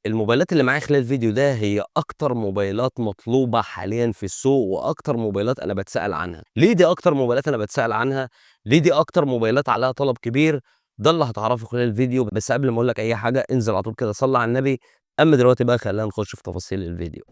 الموبايلات اللي معايا خلال الفيديو ده هي أكتر موبايلات مطلوبة حاليًا في السوق، وأكتر موبايلات أنا باتسأل عنها. ليه دي أكتر موبايلات أنا باتسأل عنها؟ ليه دي أكتر موبايلات عليها طلب كبير؟ ده اللي هتعرفه خلال الفيديو، بس قبل ما أقول لك أي حاجة انزل على طول كده صلّي على النبي. أمّا دلوقتي بقى خلّينا نخش في تفاصيل الفيديو.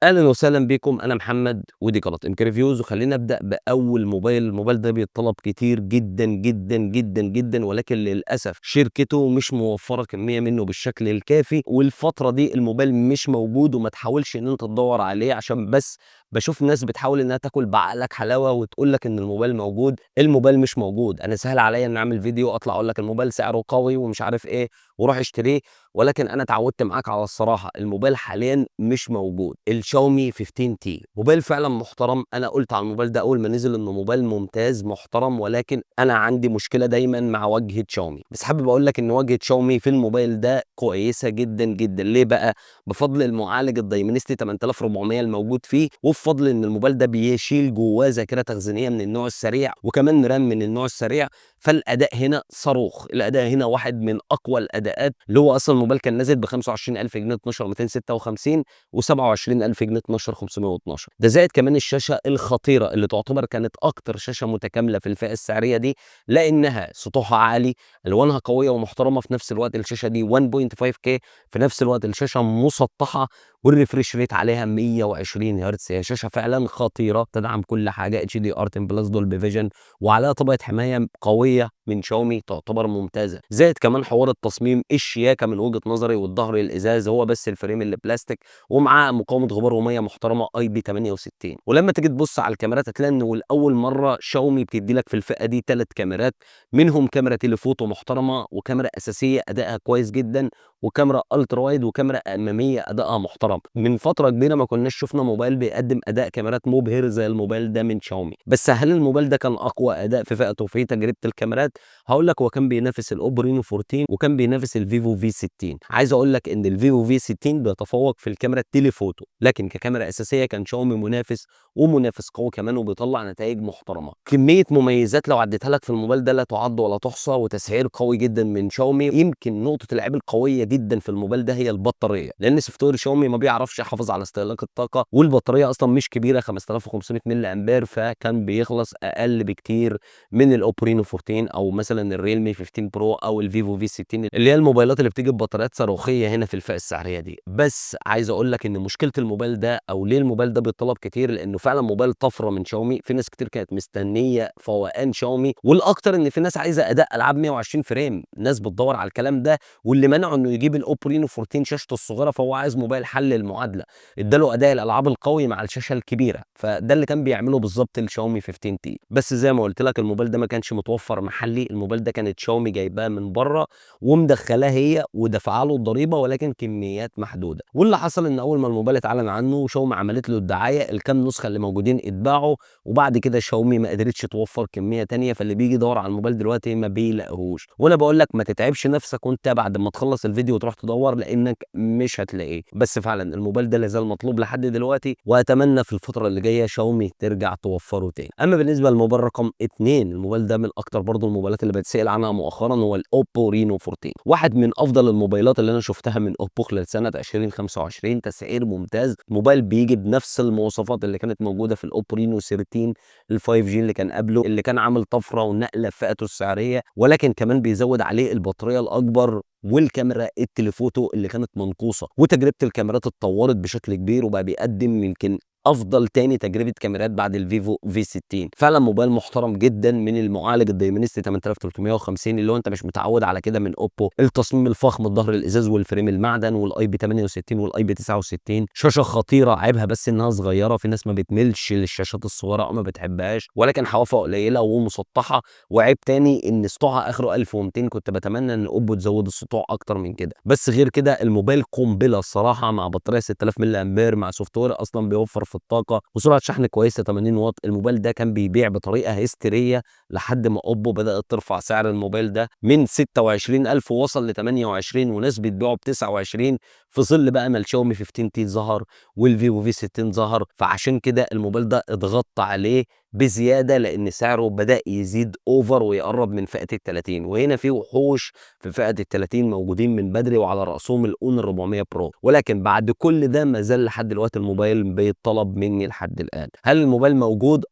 أهلًا وسهلًا بيكم، أنا محمد ودي قناة إمكا ريفيوز، وخلّينا نبدأ بأول موبايل. الموبايل ده بيتطلب كتير جدًا، جدًا، جدًا، جدًا، ولكن للأسف شركته مش موفّرة كمية منه بالشكل الكافي، والفترة دي الموبايل مش موجود، وما تحاولش إن أنت تدوّر عليه عشان بس باشوف ناس بتحاول إنها تاكل بعقلك حلاوة وتقول لك إن الموبايل موجود. الموبايل مش موجود. أنا سهل عليّا إني أعمل فيديو أطلع أقول لك الموبايل سعره قوي ومش عارف إيه وروح اشتريه، ولكن أنا اتعودت معاك على الصراحة. الموبايل حاليًا مش موجود. الشاومي 15T موبايل فعلًا محترم. أنا قُلت على الموبايل ده أول ما نزل إنه موبايل ممتاز محترم، ولكن أنا عندي مشكلة دايمًا مع واجهة شاومي. بس حابب أقول لك إن واجهة شاومي في الموبايل ده كويسة جدًا، جدًا. ليه بقى؟ بفضل المعالج الDimensity 8400 الموجود فيه، وبفضل إن الموبايل ده بيشيل جواه ذاكرة تخزينية من النوع السريع، وكمان رام من النوع السريع. فالأداء هنا صاروخ. الأداء هنا واحد من أقوى الأداءات، اللي هو أصلًا الموبايل كان نازل ب25,000 جنيه 12256 و27,000 جنيه 12512. ده زائد كمان الشاشة الخطيرة اللي تعتبر كانت أكتر شاشة متكاملة في الفئة السعرية دي، لأنها سطوحها عالي، ألوانها قوية ومحترمة في نفس الوقت. الشاشة دي 1.5K، في نفس الوقت الشاشة مسطحة، والrefresh rate عليها 120 هرتز. هي شاشة فعلًا خطيرة، تدعم كل حاجة HDR 10+ Dolby Vision، وعليها طبقة حماية قوية من شاومي تعتبر ممتازة. زائد كمان حوار التصميم الشياكة من وجهة نظري، والضهر الإزاز هو بس الفريم اللي بلاستيك، ومعاه مقاومة غبار ومَيّة محترمة IP68. ولمّا تيجي تبُص على الكاميرات هتلاقي إنه لأول مرّة شاومي بتدّي لك في الفئة دي 3 كاميرات، منهم كاميرا تيليفوتو محترمة، وكاميرا أساسية أدائها كويس جدًا، وكاميرا ألترا وايد، وكاميرا أمامية أدائها محترم. من فترة كبيرة ما كناش شُفنا موبايل بيقدّم أداء كاميرات مبهر زي الموبايل ده من شاومي. بس هل الموبايل ده كان أقوى أداء في فئته في تجربة الكاميرات؟ هاقول لك هو كان بينافس الOppo Reno 14، وكان بينافس الVivo V60. عايز أقول لك إن الVivo V60 بيتفوق في الكاميرا التليفوتو، لكن ككاميرا أساسية كان شاومي منافس، ومنافس قوي كمان، وبيطلّع نتايج محترمة. كمية مميزات لو عديتها لك في الموبايل ده لا تُعَد ولا تُحصى، وتسعير قوي جدًا من شاومي. يمكن نقطة العيب القوية جدًا في الموبايل ده هي البطارية، لأن سوفت وير شاومي ما بيعرفش يحافظ على استهلاك الطاقة، والبطارية أصلًا مش كبيرة 5500 ملي أمبير، فكان بيخلص أقل بكتير من الOppo Reno 14 أو مثلًا الRealme 15 Pro أو الVivo V60، اللي هي الموبايلات اللي بتيجي ببطاريات صاروخية هنا في الفئة السعرية دي. بس عايز أقول لك إن مشكلة الموبايل ده، أو ليه الموبايل ده بيتطلب كتير، لأنه فعلًا موبايل طفرة من شاومي. في ناس كتير كانت مستنية فوقان شاومي، والأكتر إن في ناس عايزة أداء ألعاب 120 فريم، ناس بتدوّر على الكلام ده. واللي منعه إنه يجيب الOppo Reno 14 شاشته الصغيرة، فهو عايز موبايل حل المعادلة، ادّى له أداء الألعاب القوي مع الشاشة الكبيرة. فده اللي كان بيعمله بالضبط الشاومي 15T. بس زي ما قُلت لك الموبايل ده ما كانش متوفر محلي. الموبايل ده كانت شاومي جايباه من برّه، ومدخّلاه هي، ودافعة له الضريبة، ولكن كميات محدودة. واللي حصل إن أول ما الموبايل اتعلن عنه، شاومي عملت له الدعاية، الكام نسخة اللي موجودين اتباعوا، وبعد كده شاومي ما قدرتش توفّر كمية تانية، فاللي بييجي يدوّر على الموبايل دلوقتي ما بيلاقيهوش. وأنا باقول لك ما تتعبش نفسك وأنت بعد ما تخلّص الفيديو وتروح تدوّر، لإنك مش هتلاقيه. بس فعلًا الموبايل ده لا زال مطلوب لحد دلوقتي، وأتمنى في الفترة اللي جاية شاومي ترجع توفّره تاني. أمّا بالنسبة للموبايل رقم 2، الموبايل ده من أكتر برضه الموبايلات اللي باتسأل عنها مؤخرًا، هو الOppo Reno 14، واحد من أفضل الموبايلات اللي أنا شُفتها من Oppo خلال سنة 2025. تسعير ممتاز، موبايل بييجي بنفس المواصفات اللي كانت موجودة في الOppo Reno 13 ال5G اللي كان قبله، اللي كان عامل طفرة ونقلة في فئته السعرية، ولكن كمان بيزوّد عليه البطارية الأكبر، والكاميرا التليفوتو اللي كانت منقوصة. وتجربة الكاميرات اتطوّرت بشكل كبير، وبقى بيقدّم يمكن أفضل تاني تجربة كاميرات بعد الVivo V60. فعلًا موبايل محترم جدًا من المعالج الDimensity 8350 اللي هو أنت مش متعوّد على كده من Oppo. التصميم الفخم، الضهر الإزاز والفريم المعدن والIP68 والIP69. شاشة خطيرة، عيبها بس إنها صغيرة. في ناس ما بتميلش للشاشات الصغيرة أو ما بتحبهاش، ولكن حوافها قليلة ومسطحة. وعيب تاني إن سطوعها آخره 1200. كنت باتمنى إن Oppo تزوّد السطوع أكتر من كده. بس غير كده الموبايل قنبلة الصراحة، مع بطارية 6000 ملي أمبير، مع سوفت وير أصلًا بيوفّر في الطاقة، وسرعة شحن كويسة 80 واط. الموبايل ده كان بيبيع بطريقة هستيرية لحد ما Oppo بدأت ترفع سعر الموبايل ده من 26,000 وصل ل28، وناس بتبيعه ب29، في ظل بقى ما الشاومي 15T ظهر والVivo V60 ظهر. فعشان كده الموبايل ده اتغطى عليه بزيادة لأن سعره بدأ يزيد أوفر ويقرب من فئة ال30، وهنا في وحوش في فئة ال30 موجودين من بدري وعلى رأسهم الأونر 400 برو، ولكن بعد كل ده ما زال لحد دلوقتي الموبايل بيتطلب مني لحد الآن. هل الموبايل موجود؟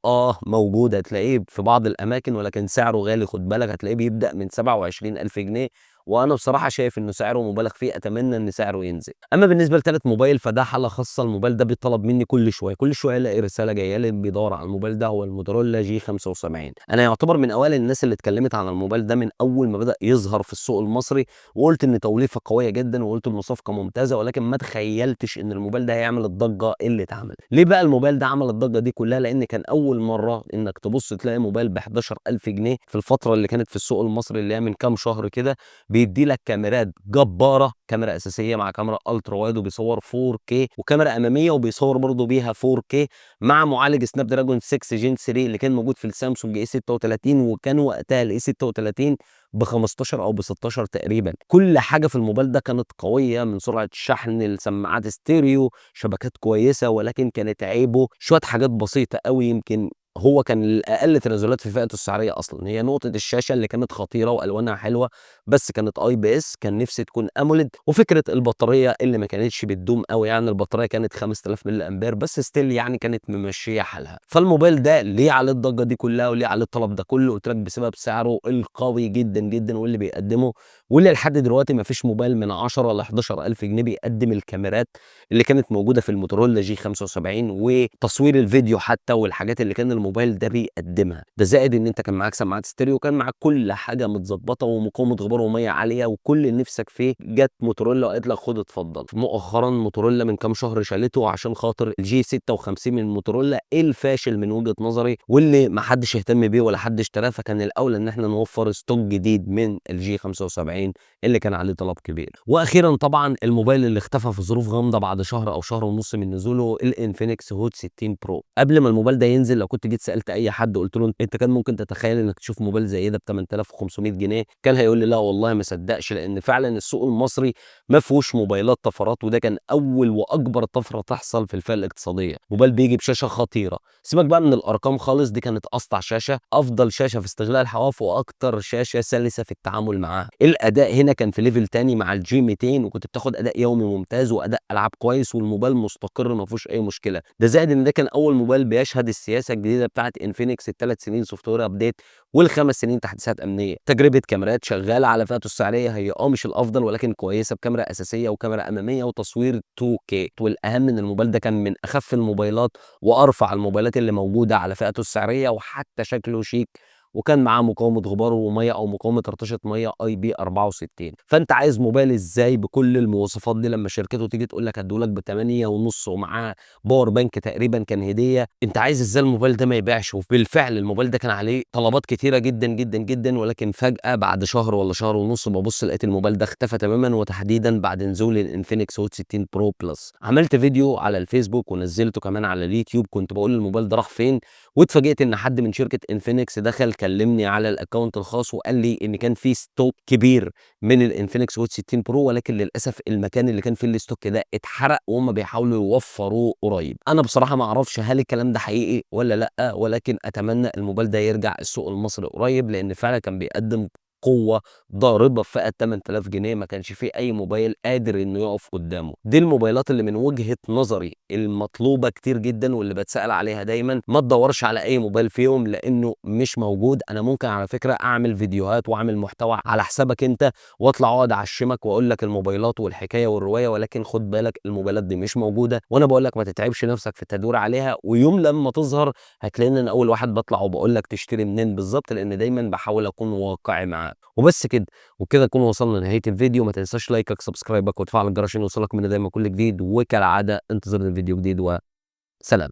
موجود، هتلاقيه في بعض الأماكن ولكن سعره غالي، خد بالك هتلاقيه بيبدأ من 27,000 جنيه، وأنا بصراحة شايف إنه سعره مبالغ فيه، أتمنى إن سعره ينزل. أما بالنسبة لتالت موبايل فده حالة خاصة، الموبايل ده بيطلب مني كل شوية، كل شوية ألاقي رسالة جاية لي بيدور على الموبايل ده، هو الموتورولا G75. أنا يعتبر من أوائل الناس اللي اتكلمت عن الموبايل ده من أول ما بدأ يظهر في السوق المصري، وقلت إن توليفة قوية جدا، وقلت إنه صفقة ممتازة، ولكن ما تخيلتش إن الموبايل ده هيعمل الضجة اللي اتعمل. ليه بقى الموبايل ده عمل الضجة دي كلها؟ لأن كان أول مرة إنك تبص تلاقي موبايل ب 11,000 جنيه في الفترة اللي كانت في السوق المصري اللي هي من كام شهر كده، بيدي لك كاميرات جبارة، كاميرا أساسية مع كاميرا ألترا وايد وبيصور 4K، وكاميرا أمامية وبيصور برضه بيها 4K، مع معالج سناب دراجون 6 جين 3 اللي كان موجود في السامسونج A36، وكان وقتها ال A36 ب 15 أو ب 16 تقريبا. كل حاجة في الموبايل ده كانت قوية، من سرعة شحن، السماعات ستيريو، شبكات كويسة، ولكن كانت عيبه شوية حاجات بسيطة قوي. يمكن هو كان الأقل تنازلات في فئته السعرية أصلا، هي نقطة الشاشة اللي كانت خطيرة وألوانها حلوة بس كانت IPS، كان نفسي تكون أموليد، وفكرة البطارية اللي ما كانتش بتدوم قوي، يعني البطارية كانت 5000 ملي أمبير بس ستيل يعني كانت ممشية حالها. فالموبايل ده ليه عليه الضجة دي كلها وليه عليه الطلب ده كله؟ قلت لك بسبب سعره القوي جدا جدا واللي بيقدمه، واللي لحد دلوقتي ما فيش موبايل من 10 ل 11000 جنيه بيقدم الكاميرات اللي كانت موجودة في الموتورولا G75، وتصوير الفيديو حتى، والحاجات اللي كان الموبايل ده بيقدمها. ده زائد ان انت كان معاك سماعات ستيريو، وكان معاك كل حاجة متظبطة، ومقاومة غبار ومية عالية، وكل اللي نفسك فيه جت موتورولا وقالت لك خد اتفضل. مؤخرا موتورولا من كام شهر شالته عشان خاطر الجي 56 من موتورولا الفاشل من وجهة نظري، واللي ما حدش اهتم بيه ولا حد اشتراه، فكان الاولى ان احنا نوفر ستوك جديد من الجي 75 اللي كان عليه طلب كبير. واخيرا طبعا الموبايل اللي اختفى في ظروف غامضه بعد شهر او شهر ونص من نزوله، الانفينكس هوت 60 برو. قبل ما الموبايل ده ينزل لو كنت جيت سالت اي حد قلت له انت كان ممكن تتخيل انك تشوف موبايل زي ده ب 8500 جنيه، كان هيقول لي لا والله ما صدقش، لان فعلا السوق المصري ما فيهوش موبايلات طفرات، وده كان اول واكبر طفره تحصل في الفئه الاقتصاديه. موبايل بيجي بشاشه خطيره، سيبك بقى من الارقام خالص، دي كانت اسطع شاشه، افضل شاشه في استغلال الحواف، واكتر شاشه سلسه في التعامل معاها. الاداء هنا كان في ليفل تاني مع الجي 200، وكنت بتاخد اداء يومي ممتاز واداء العاب كويس، والموبايل مستقر ما فيهوش اي مشكله. ده زائد ان ده كان اول موبايل بيشهد السياسه الجديده بتاعه انفينكس، الثلاث سنين سوفت وير ابديت والخمس سنين تحديثات امنيه. تجربه كاميرات شغاله على فئته السعريه، هي مش الافضل ولكن كويسه، بكاميرا اساسيه وكاميرا اماميه وتصوير 2K، والاهم ان الموبايل ده كان من اخف الموبايلات وارفع الموبايلات اللي موجوده على فئته السعريه، وحتى شكله شيك، وكان معاه مقاومه غبار وميه او مقاومه رطشه ميه IP64. فانت عايز موبايل ازاي بكل المواصفات دي لما شركته تيجي تقول لك هديهولك ب 8 ونص ومعاه باور بانك تقريبا كان هديه؟ انت عايز ازاي الموبايل ده ما يبيعش؟ وبالفعل الموبايل ده كان عليه طلبات كتيره جدا جدا جدا، ولكن فجاه بعد شهر ولا شهر ونص ببص لقيت الموبايل ده اختفى تماما، وتحديدا بعد نزول الانفينكس هوت 60 برو بلس. عملت فيديو على الفيسبوك ونزلته كمان على اليوتيوب، كنت بقول الموبايل ده راح فين، واتفاجئت ان حد من شركه انفينكس دخل كلمني على الاكونت الخاص وقال لي ان كان في ستوك كبير من الانفينكس هوت 60 برو، ولكن للاسف المكان اللي كان فيه الاستوك ده اتحرق، وهم بيحاولوا يوفروه قريب. انا بصراحه ما اعرفش هل الكلام ده حقيقي ولا لا، ولكن اتمنى الموبايل ده يرجع السوق المصري قريب، لان فعلا كان بيقدم قوة ضاربة في فئة 8000 جنيه، ما كانش فيه أي موبايل قادر إنه يقف قدامه. دي الموبايلات اللي من وجهة نظري المطلوبة كتير جدا واللي بتسأل عليها دايما. ما تدورش على أي موبايل فيهم لأنه مش موجود. أنا ممكن على فكرة أعمل فيديوهات وأعمل محتوى على حسابك أنت، وأطلع أقعد أعشمك وأقول لك الموبايلات والحكاية والرواية، ولكن خد بالك الموبايلات دي مش موجودة، وأنا بقول لك ما تتعبش نفسك في التدوير عليها، ويوم لما تظهر هتلاقيني أنا أول واحد بطلع وبقول لك تشتري منين بالظبط، لأن دايما بحاول أكون واقعي معاك. وبس كده، وبكده نكون وصلنا لنهاية الفيديو. ما تنساش لايكك، سبسكرايبك، وتفعل الجرس عشان يوصلك من دايما كل جديد، وكالعادة انتظر الفيديو جديد، وسلام.